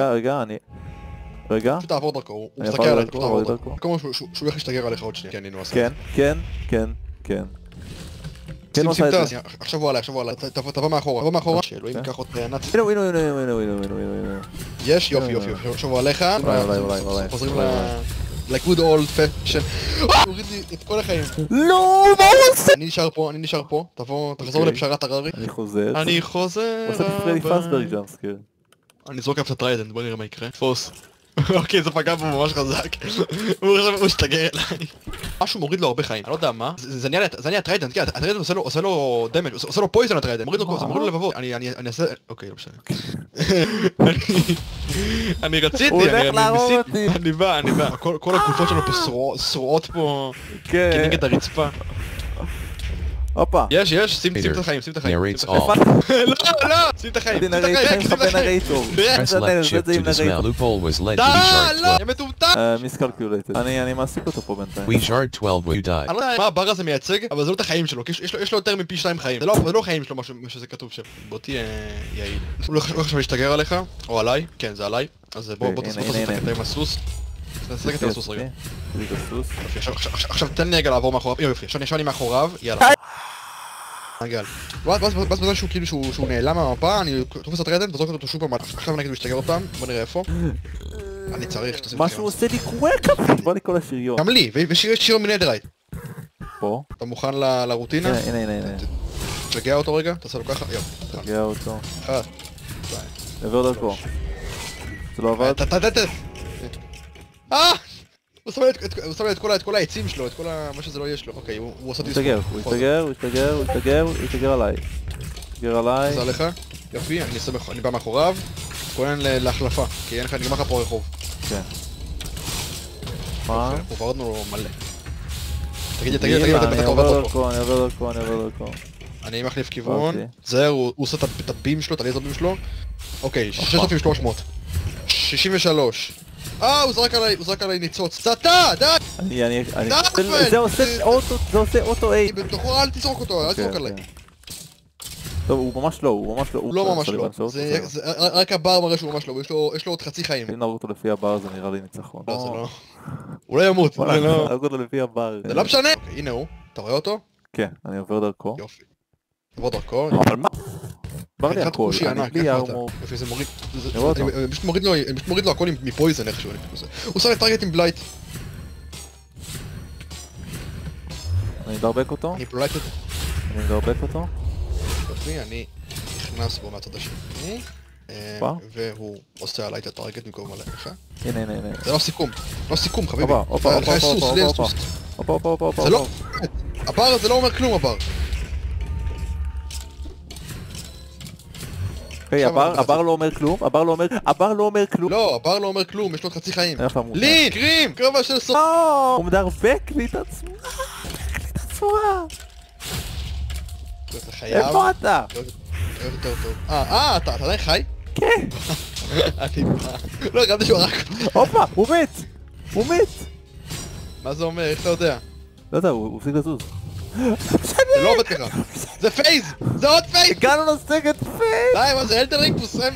רגע, אני... רגע. פשוט תעבור דרכו, הוא מסתכל עליי, פשוט תעבור דרכו. כמו שהוא הולך להשתגר עליך עוד שנייה. כן, הנה הוא עשה. כן. שים את זה, עכשיו הוא עליי, תבוא מאחורה, שאלוהים ייקח אותי נאצי. הנה. יש, יופי, עכשיו הוא עליך, אולי. חוזרים ל-good old fashion. הוא הוריד לי את כל החיים. לא, מה הוא עושה? אני נשאר פה, תחזור לפשרת הררי. אני חוזר. הוא עושה פרדי פאסברג ג'אמפסקר. אני זרוק אף את הטריידנט, בוא נראה מה יקרה. תפוס. אוקיי, זה פגע בו ממש חזק. הוא השתגר אליי. משהו מוריד לו הרבה חיים, אני לא יודע מה. זה נהיה טריידנט, כן, הטריידנט עושה לו דמג', עושה לו פויזן הטריידנט, מוריד לו לבבות. אני אעשה... אוקיי, לא משנה. אני רציתי, אני בא. כל הקופות שלו פה שרועות פה כנגד הרצפה. הופה. יש, שים את החיים. לא, שים את החיים. יא מטומטם. מיסקלקולטד. אני מעסיק אותו פה בינתיים. אני לא יודע מה הבר הזה מייצג, אבל זה לא את החיים שלו, כי יש לו יותר מפי 2 חיים. זה לא חיים שלו מה שזה כתוב שם. בוא תהיה יעיל. הוא לא עכשיו להשתגר עליך, או עליי, כן זה עליי. אז בוא תסתכל עם הסוס. תסתכל עם הסוס רגע. עכשיו תן לי רגע לעבור מאחוריו, יופי, עכשיו אני מאחוריו, יאללה. נגל. ואז בזמן שהוא כאילו שהוא נעלם מהמפה, אני תופס את רדן וזורק אותו שוב פעם, עכשיו נגיד הוא ישתגר אותם, בוא נראה איפה. אני צריך שתעשה משהו עושה לי קוואקה! בוא לי כל השריון. גם לי, ושיר מנדרייט. פה? אתה מוכן לרוטינה? הנה. תשגע אותו רגע, תעשה לו ככה, יופי. תשגע אותו. 1, 2. עבר דרכו. זה לא עבד? הוא שם את כל העצים שלו, את כל מה שזה לא יש לו. אוקיי, הוא עושה דיסקו. הוא יתגר עליי. עושה עליך? יופי, אני בא מאחוריו. כונן להחלפה, כי אין לך נגמר לך פה רחוב. כן. מה? אנחנו פרדנו לו מלא. תגיד, אני עובר דרכו. אני מחליף כיוון. זהר, הוא עושה את הבים שלו, את הלייזר בים שלו. אוקיי, 6,300. 63. הוא זרק עליי ניצוץ. סתה, די! זה עושה אוטו איי. בתוכו אל תזרוק אותו, אל תזרוק עליי. טוב, הוא ממש לא. הוא לא ממש לא. רק הבר מראה שהוא ממש לא, יש לו עוד חצי חיים. אם נהרוג אותו לפי הבר זה נראה לי ניצחון. לא, זה לא. הוא לא ימות, זה לא. נהרוג אותו לפי הבר. זה לא משנה. הנה הוא, אתה רואה אותו? כן, אני עובר דרכו. יופי. עבור דרכו. אבל מה? בר לי הכל, אני בלי ארמור. יופי, זה מוריד. הם פשוט מוריד לו הכל מפויזן איכשהו. הוא שם לטרגט עם בלייט. אני מדרבק אותו? אני מדרבק אותו? יופי, אני נכנס בו מהצד השני. והוא עושה עליי את הטרגט במקום עליך. הנה. זה לא סיכום חביבי. הופה. זה לא... הבר זה לא אומר כלום הבר. היי, הבר לא אומר כלום? הבר לא, הבר לא אומר כלום, יש לו חצי חיים. לי! קרים! קרבה של סוף! הוא מדרבק לי את הצורה! איפה אתה? אתה עדיין חי? כן! לא, הגעתי שהוא רק... הופה, הוא מת! מה זה אומר? איך אתה יודע? לא יודע, הוא הפסיק לזוז. זה לא עובד ככה. זה פייז! זה עוד פייז! הגענו לסגת פייז! די, מה זה אלדרינג פוסם?